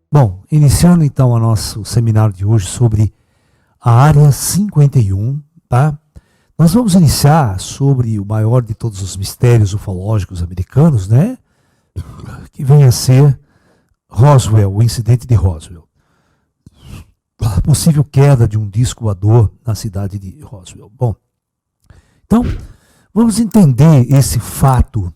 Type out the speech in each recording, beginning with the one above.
Bom, iniciando então o nosso seminário de hoje sobre a Área 51, tá? Nós vamos iniciar sobre o maior de todos os mistérios ufológicos americanos, né? Que vem a ser Roswell, o incidente de Roswell. A possível queda de um disco voador na cidade de Roswell. Bom, então, vamos entender esse fato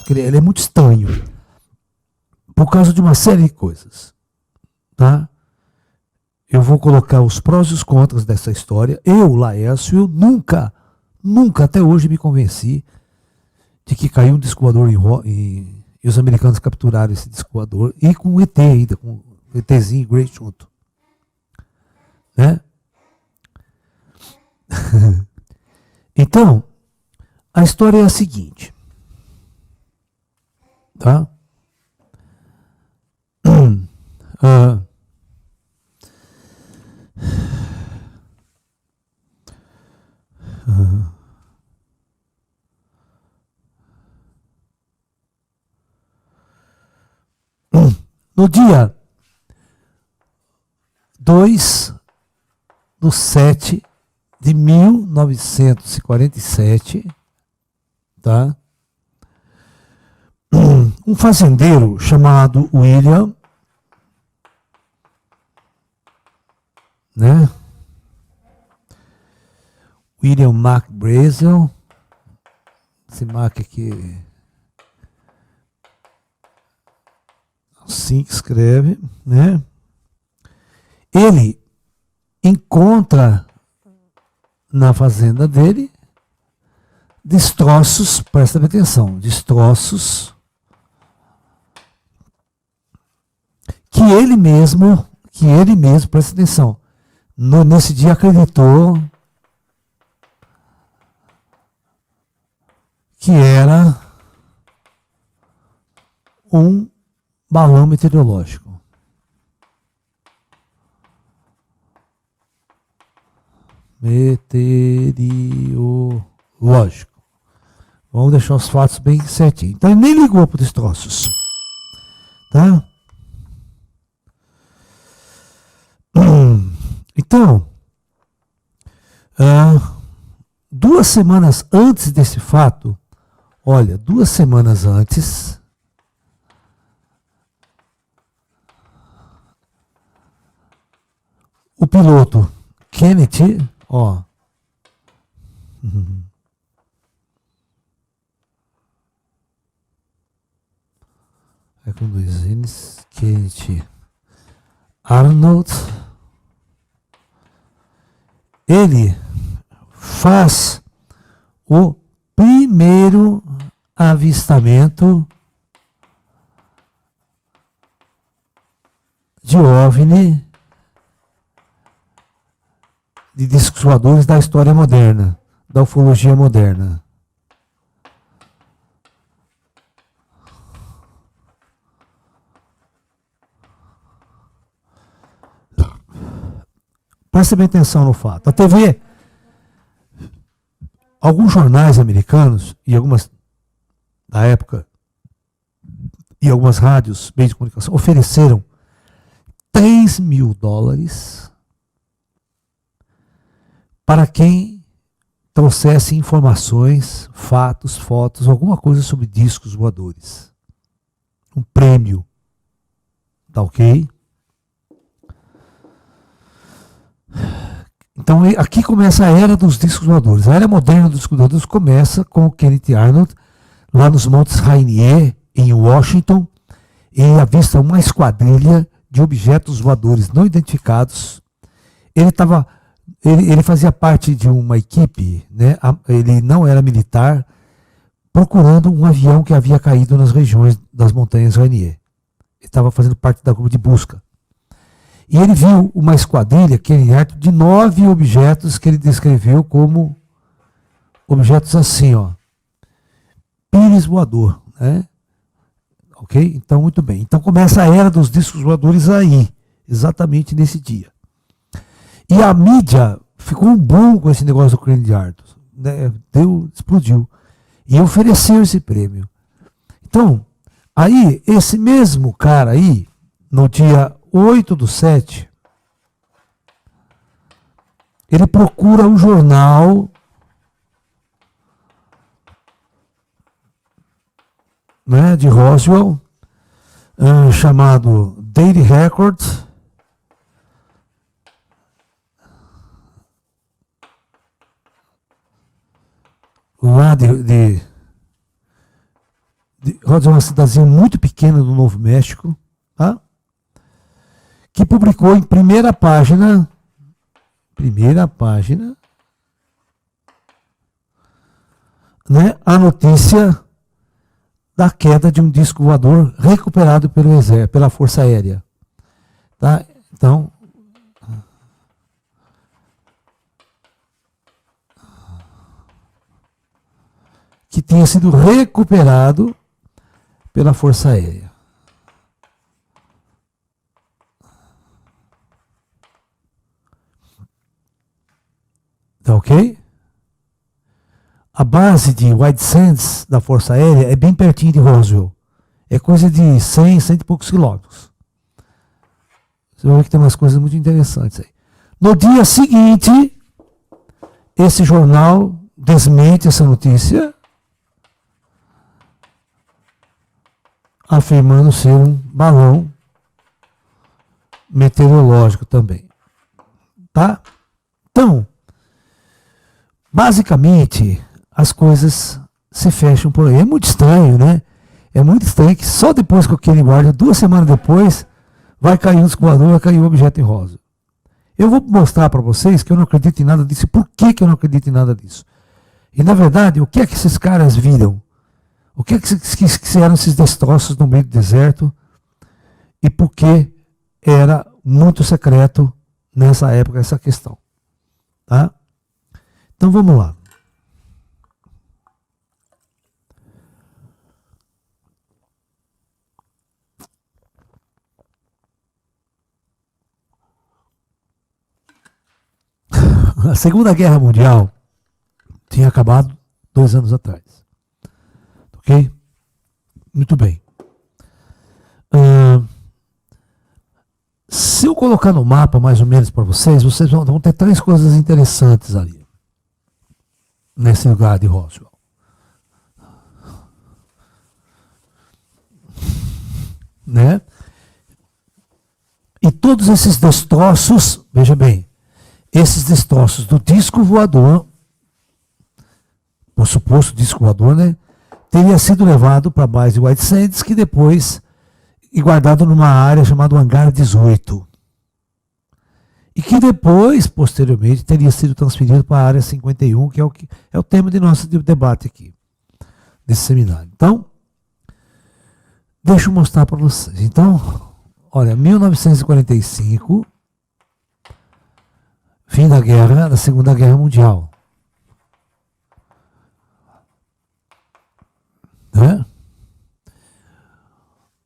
que ele é muito estranho, por causa de uma série de coisas, tá? Eu vou colocar os prós e os contras dessa história. Eu, Laércio, nunca até hoje me convenci de que caiu um disco voador e os americanos capturaram esse disco voador, e com o ET ainda, com o ETzinho Great junto. Né? Então, a história é a seguinte, tá? No dia 2/7/1947, tá? Um fazendeiro chamado William, né? William Mac Brazel, esse Mac aqui, assim que escreve, né? Ele encontra na fazenda dele destroços, presta atenção, destroços que ele mesmo, presta atenção, nesse dia acreditou que era um balão meteorológico. Meteorológico. Vamos deixar os fatos bem certinhos. Então ele nem ligou para os destroços. Tá? Então, 2 semanas antes desse fato, olha, 2 semanas antes, o piloto Kennedy, ó, é com 2 N's, Kennedy Arnold, ele faz o primeiro avistamento de OVNI, de discos voadores da história moderna, da ufologia moderna. Preste bem atenção no fato. A TV, alguns jornais americanos e algumas, na época, e algumas rádios, meios de comunicação, ofereceram $3 mil para quem trouxesse informações, fatos, fotos, alguma coisa sobre discos voadores. Um prêmio. Tá ok? Então aqui começa a era dos discos voadores. A era moderna dos discos voadores começa com o Kennedy Arnold, lá nos Montes Rainier, em Washington, e avista uma esquadrilha de objetos voadores não identificados. Ele fazia parte de uma equipe, né? Ele não era militar, procurando um avião que havia caído nas regiões das montanhas Rainier. Ele estava fazendo parte da grupo de busca. E ele viu uma esquadrilha de 9 objetos que ele descreveu como objetos assim, ó, pires voador, né? Ok? Então, muito bem. Então começa a era dos discos voadores aí, exatamente nesse dia. E a mídia ficou um boom com esse negócio do Kennedy Arnold, né? Explodiu. E ofereceu esse prêmio. Então, aí, esse mesmo cara aí, no dia 8/7, ele procura um jornal, né, de Roswell, chamado Daily Record, lá de Roswell é uma cidadezinha muito pequena do Novo México, tá? Que publicou em primeira página, né, a notícia da queda de um disco voador recuperado pelo exército, pela Força Aérea. Tá? Então, que tinha sido recuperado pela Força Aérea. Tá ok? A base de White Sands da Força Aérea é bem pertinho de Roswell. É coisa de 100 e poucos quilômetros. Você vai ver que tem umas coisas muito interessantes aí. No dia seguinte, esse jornal desmente essa notícia, afirmando ser um balão meteorológico também. Tá? Então, basicamente, as coisas se fecham por aí. É muito estranho, né? É muito estranho que só depois que o Kenny guarda, 2 semanas depois, vai cair um voador, vai cair um objeto em rosa. Eu vou mostrar para vocês que eu não acredito em nada disso. E por que eu não acredito em nada disso? E, na verdade, o que é que esses caras viram? O que é que eram esses destroços no meio do deserto? E por que era muito secreto nessa época essa questão? Tá? Então, vamos lá. A Segunda Guerra Mundial tinha acabado 2 anos atrás. Ok? Muito bem. Se eu colocar no mapa mais ou menos para vocês vão ter 3 coisas interessantes ali. Nesse lugar de Roswell. Né? E todos esses destroços, veja bem, esses destroços do disco voador, o suposto disco voador, né, teria sido levado para a base de White Sands, que depois e guardado numa área chamada Hangar 18. E que depois, posteriormente, teria sido transferido para a área 51, que é o tema de nosso debate aqui, desse seminário. Então, deixa eu mostrar para vocês. Então, olha, 1945, fim da guerra, da Segunda Guerra Mundial. Né?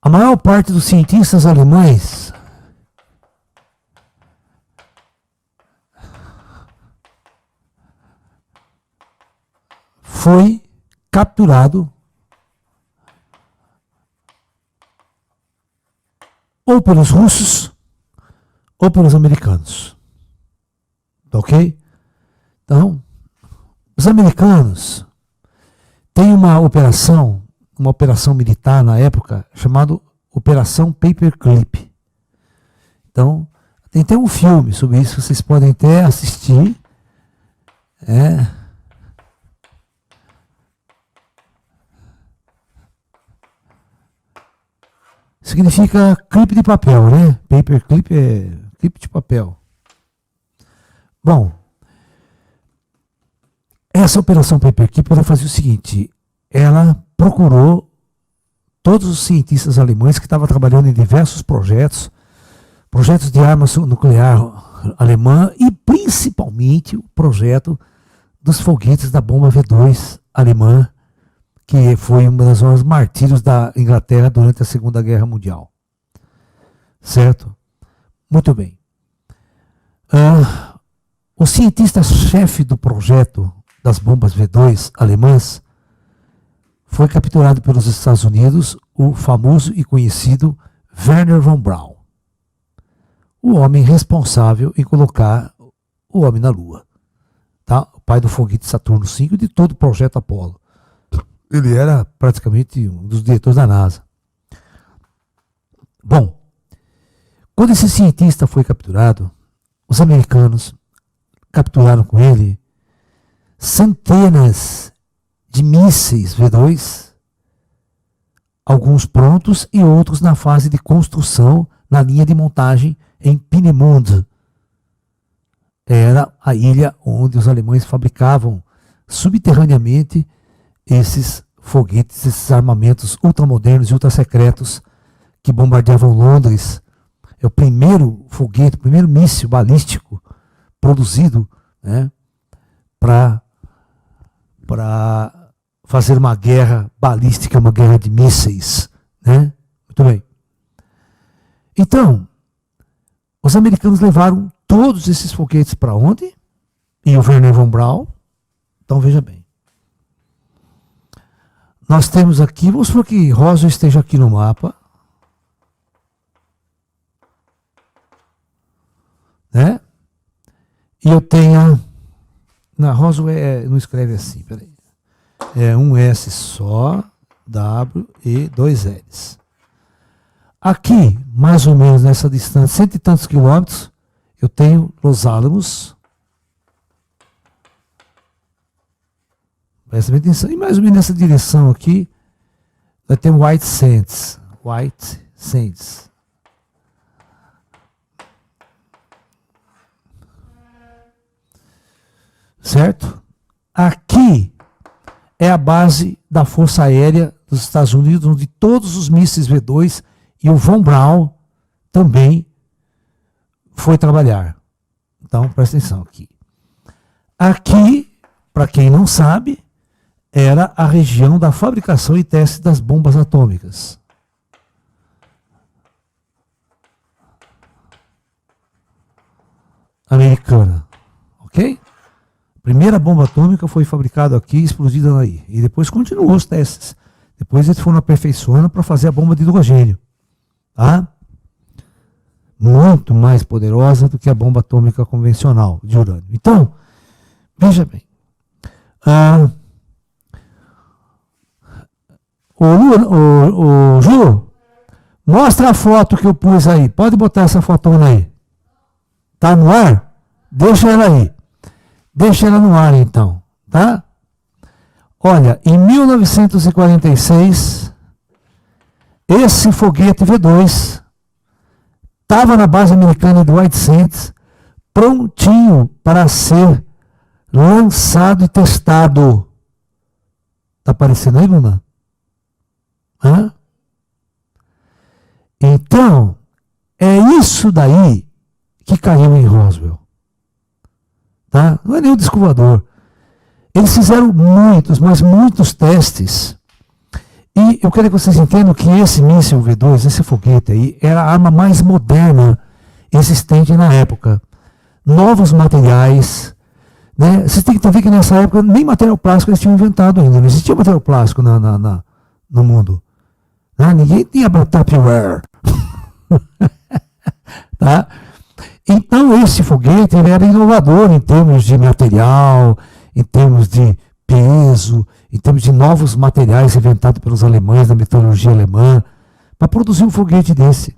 A maior parte dos cientistas alemães foi capturado ou pelos russos ou pelos americanos. Ok? Então, os americanos têm uma operação militar na época chamada Operação Paperclip. Então, tem até um filme sobre isso, vocês podem até assistir. Significa clipe de papel, né? Paperclip é clipe de papel. Bom, essa operação Paperclip ela fazia o seguinte, ela procurou todos os cientistas alemães que estavam trabalhando em diversos projetos de arma nuclear alemã e principalmente o projeto dos foguetes da bomba V2 alemã, que foi um dos maiores martírios da Inglaterra durante a Segunda Guerra Mundial. Certo? Muito bem. O cientista-chefe do projeto das bombas V2 alemãs foi capturado pelos Estados Unidos, o famoso e conhecido Wernher von Braun. o homem responsável em colocar o homem na Lua. Tá? O pai do foguete Saturno V e de todo o projeto Apollo. Ele era praticamente um dos diretores da NASA. Bom, quando esse cientista foi capturado, os americanos capturaram com ele centenas de mísseis V2, alguns prontos e outros na fase de construção na linha de montagem em Peenemünde. Era a ilha onde os alemães fabricavam subterraneamente esses foguetes, esses armamentos ultramodernos e ultrasecretos que bombardeavam Londres. É o primeiro foguete, o primeiro míssil balístico produzido, né, para fazer uma guerra balística, uma guerra de mísseis. Né? Muito bem. Então, os americanos levaram todos esses foguetes para onde? E o Wernher von Braun. Então, veja bem. Nós temos aqui, vamos supor que Roswell esteja aqui no mapa. Né? E eu tenho... Na Roswell não escreve assim, peraí. É um S só, W e dois L's. Aqui, mais ou menos nessa distância, cento e tantos quilômetros, eu tenho Los Alamos. Presta bem atenção. E mais ou menos nessa direção aqui, nós temos White Sands. White Sands. Certo? Aqui é a base da Força Aérea dos Estados Unidos, onde todos os mísseis V2 e o Von Braun também foi trabalhar. Então, presta atenção aqui. Aqui, para quem não sabe, era a região da fabricação e teste das bombas atômicas. Americana. Ok? A primeira bomba atômica foi fabricada aqui e explodida aí. E depois continuou os testes. Depois eles foram aperfeiçoando para fazer a bomba de hidrogênio. Tá? Muito mais poderosa do que a bomba atômica convencional de urânio. Então, veja bem. Ju, mostra a foto que eu pus aí. Pode botar essa fotona aí. Tá no ar? Deixa ela aí. Deixa ela no ar, então. Tá? Olha, em 1946, esse foguete V2 estava na base americana de White Sands, prontinho para ser lançado e testado. Está aparecendo aí, Luna? Hã? Então, é isso daí que caiu em Roswell. Tá? Não é nem o disco voador. Eles fizeram muitos, mas muitos testes. E eu quero que vocês entendam que esse míssil V2, esse foguete aí, era a arma mais moderna existente na época. Novos materiais. Né? Vocês têm que entender que nessa época nem material plástico eles tinham inventado ainda. Não existia material plástico no mundo. Né? Ninguém tinha Tupperware. Tá? Então esse foguete ele era inovador em termos de material, em termos de peso, em termos de novos materiais inventados pelos alemães, da metalurgia alemã, para produzir um foguete desse.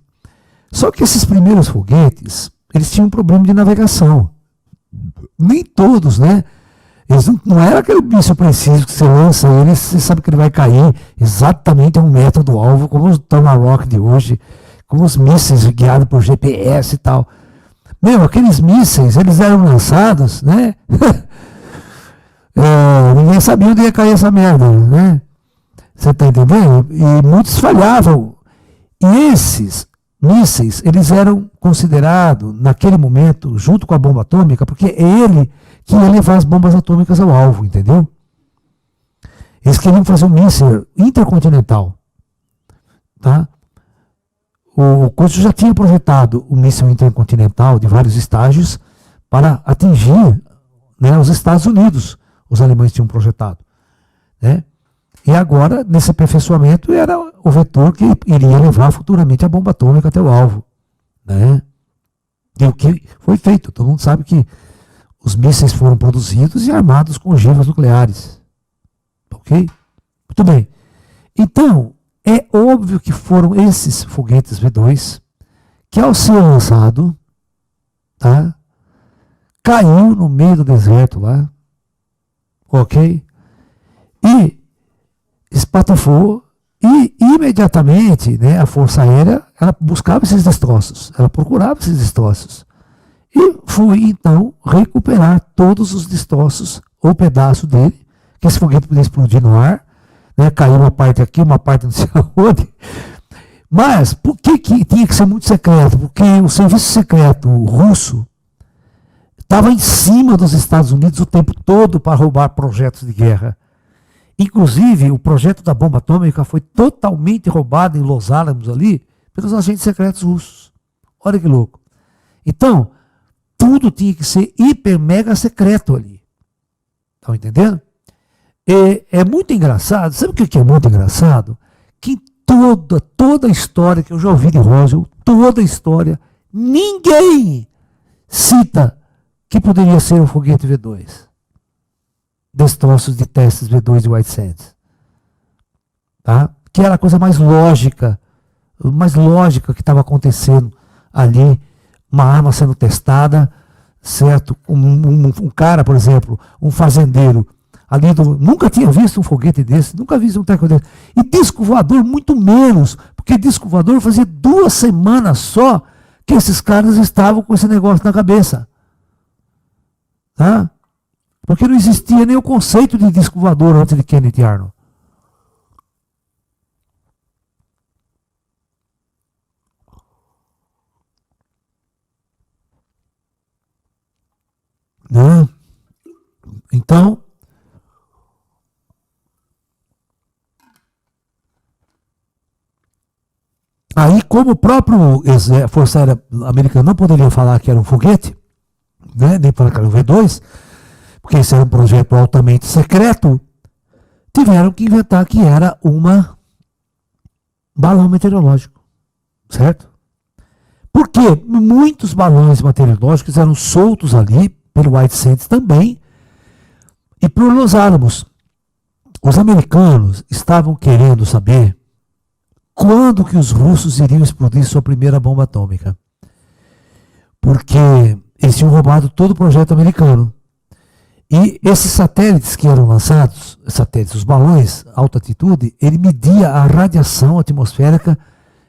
Só que esses primeiros foguetes, eles tinham um problema de navegação. Nem todos, né? Eles não era aquele míssil preciso que você lança ele, você sabe que ele vai cair exatamente a 1 metro do alvo, como os Tomahawk de hoje, como os mísseis guiados por GPS e tal. Meu, aqueles mísseis, eles eram lançados, né? Ninguém sabia onde ia cair essa merda, né? Você está entendendo? E muitos falhavam. E esses mísseis, eles eram considerados, naquele momento, junto com a bomba atômica, porque é ele que ia levar as bombas atômicas ao alvo, entendeu? Eles queriam fazer um míssil intercontinental. Tá? O Coisa já tinha projetado o míssil intercontinental de vários estágios para atingir, né, os Estados Unidos. Os alemães tinham projetado. Né? E agora, nesse aperfeiçoamento, era o vetor que iria levar futuramente a bomba atômica até o alvo. Né? E o que foi feito? Todo mundo sabe que os mísseis foram produzidos e armados com ogivas nucleares. Ok? Muito bem. Então, é óbvio que foram esses foguetes V2 que, ao ser lançado, tá, caiu no meio do deserto lá, ok? E espatifou, e imediatamente, né, a Força Aérea, ela buscava esses destroços, ela procurava esses destroços. E foi, então, recuperar todos os destroços, ou pedaço dele, que esse foguete podia explodir no ar, né, caiu uma parte aqui, uma parte não sei aonde. Mas, por que tinha que ser muito secreto? Porque o serviço secreto russo estava em cima dos Estados Unidos o tempo todo para roubar projetos de guerra. Inclusive, o projeto da bomba atômica foi totalmente roubado em Los Alamos ali pelos agentes secretos russos. Olha que louco. Então, tudo tinha que ser hiper mega secreto ali. Estão entendendo? É muito engraçado. Sabe o que é muito engraçado? Que toda a história que eu já ouvi de Roswell, toda a história, ninguém cita que poderia ser o foguete V2. Destroços de testes V2 de White Sands. Tá? Que era a coisa mais lógica que estava acontecendo ali, uma arma sendo testada, certo? Um cara, por exemplo, um fazendeiro, ali nunca tinha visto um foguete desse, nunca visto um treco desse. E disco voador, muito menos, porque disco voador fazia 2 semanas só que esses caras estavam com esse negócio na cabeça. Tá? Porque não existia nem o conceito de disco voador antes de Kenneth Arnold. Né? Então, aí como o próprio Força Aérea Americana não poderia falar que era um foguete, né, nem falar que era um V2, porque esse era um projeto altamente secreto, tiveram que inventar que era um balão meteorológico, certo? Porque muitos balões meteorológicos eram soltos ali pelo White Sands também e por Los Alamos. Os americanos estavam querendo saber quando que os russos iriam explodir sua primeira bomba atômica. Porque eles tinham roubado todo o projeto americano. E esses satélites que eram lançados, os balões alta altitude, ele media a radiação atmosférica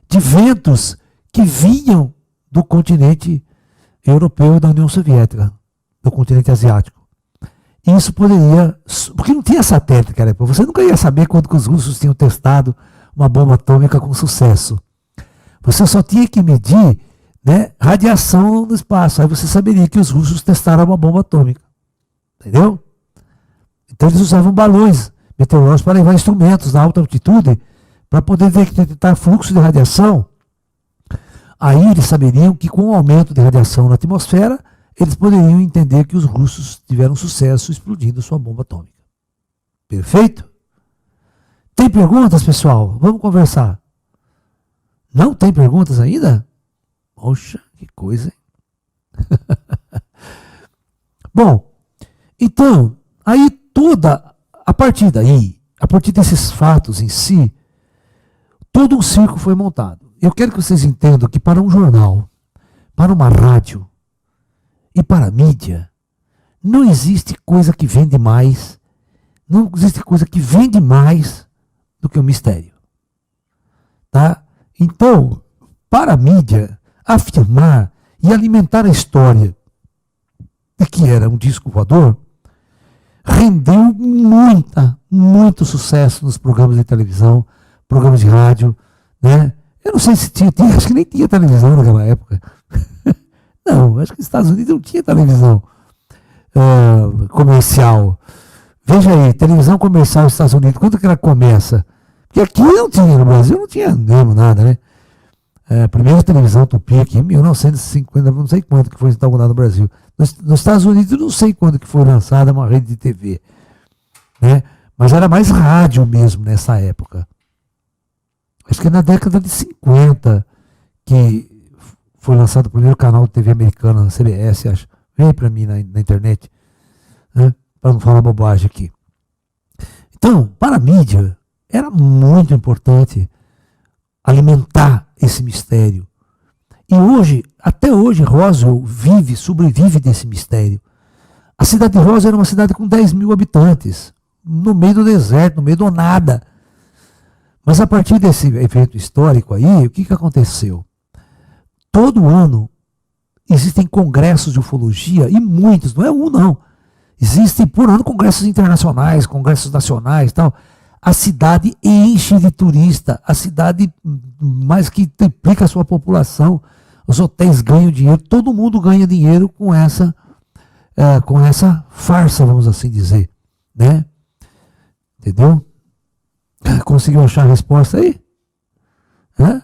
de ventos que vinham do continente europeu e da União Soviética, do continente asiático. E isso poderia, porque não tinha satélite naquela época, você nunca ia saber quando que os russos tinham testado uma bomba atômica com sucesso. Você só tinha que medir, né, radiação no espaço, aí você saberia que os russos testaram uma bomba atômica. Entendeu? Então eles usavam balões meteorológicos para levar instrumentos na alta altitude para poder detectar fluxo de radiação. Aí eles saberiam que com o aumento de radiação na atmosfera, eles poderiam entender que os russos tiveram sucesso explodindo sua bomba atômica. Perfeito? Tem perguntas, pessoal? Vamos conversar. Não tem perguntas ainda? Poxa, que coisa, hein? Bom, então, aí a partir daí, a partir desses fatos em si, todo um circo foi montado. Eu quero que vocês entendam que para um jornal, para uma rádio e para a mídia, não existe coisa que vende mais, não existe coisa que vende mais do que o mistério. Tá? Então, para a mídia, afirmar e alimentar a história de que era um disco voador, rendeu muito sucesso nos programas de televisão, programas de rádio, né? Eu não sei se tinha, acho que nem tinha televisão naquela época. Não, acho que nos Estados Unidos não tinha televisão comercial. Veja aí, televisão comercial nos Estados Unidos, quando que ela começa? Porque aqui não tinha, no Brasil não tinha mesmo nada, né? A primeira televisão Tupi aqui em 1950, não sei quando que foi instaurada no Brasil. Nos Estados Unidos, não sei quando que foi lançada uma rede de TV, né? Mas era mais rádio mesmo nessa época. Acho que é na década de 50 que foi lançado o primeiro canal de TV americana, CBS, acho. Vem para mim na internet, né? Para não falar bobagem aqui. Então, para a mídia, era muito importante alimentar esse mistério. E hoje, até hoje, Roswell sobrevive desse mistério. A cidade de Roswell era uma cidade com 10 mil habitantes, no meio do deserto, no meio do nada. Mas a partir desse evento histórico aí, o que aconteceu? Todo ano existem congressos de ufologia, e muitos, não é um não. Existem por ano congressos internacionais, congressos nacionais e tal. A cidade enche de turista, a cidade mais que triplica a sua população. Os hotéis ganham dinheiro, todo mundo ganha dinheiro com essa farsa, vamos assim dizer, né? Entendeu? Conseguiu achar a resposta aí? Hã?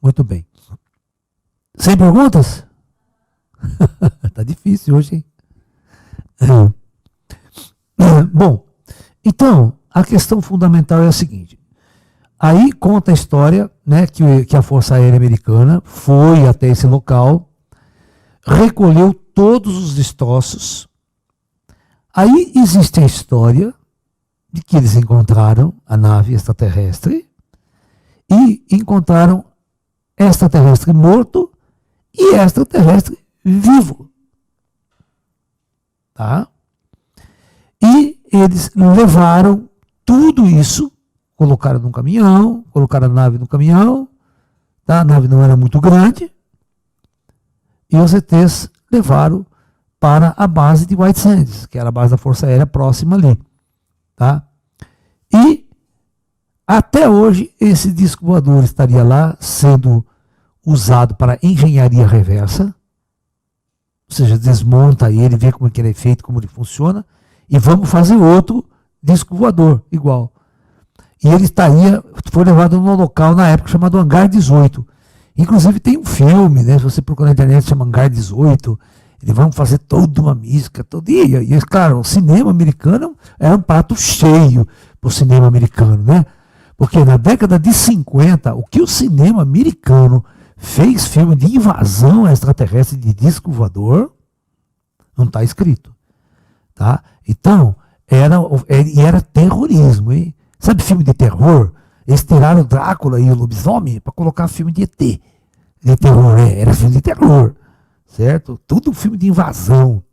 Muito bem. Sem perguntas? Tá difícil hoje, hein? Bom, então, a questão fundamental é a seguinte. Aí conta a história, né, que a Força Aérea Americana foi até esse local, recolheu todos os destroços. Aí existe a história de que eles encontraram a nave extraterrestre e encontraram extraterrestre morto e extraterrestre vivo. Tá? E eles levaram tudo isso, colocaram num caminhão, colocaram a nave no caminhão, tá? A nave não era muito grande, e os ETs levaram para a base de White Sands, que era a base da Força Aérea próxima ali. Tá? E até hoje esse disco voador estaria lá sendo usado para engenharia reversa, ou seja, desmonta ele, vê como é que ele é feito, como ele funciona, e vamos fazer outro disco voador igual. E ele foi levado num local na época chamado Hangar 18. Inclusive tem um filme, né? Se você procurar na internet, chama Hangar 18. Eles vão fazer toda uma mística, e claro, o cinema americano é um prato cheio para o cinema americano, né? Porque na década de 50, o que o cinema americano fez filme de invasão extraterrestre de disco voador, não está escrito. Tá? Então, era terrorismo. Hein? Sabe filme de terror? Eles tiraram o Drácula e o lobisomem para colocar filme de ET. De terror, era filme de terror. Certo? Tudo filme de invasão.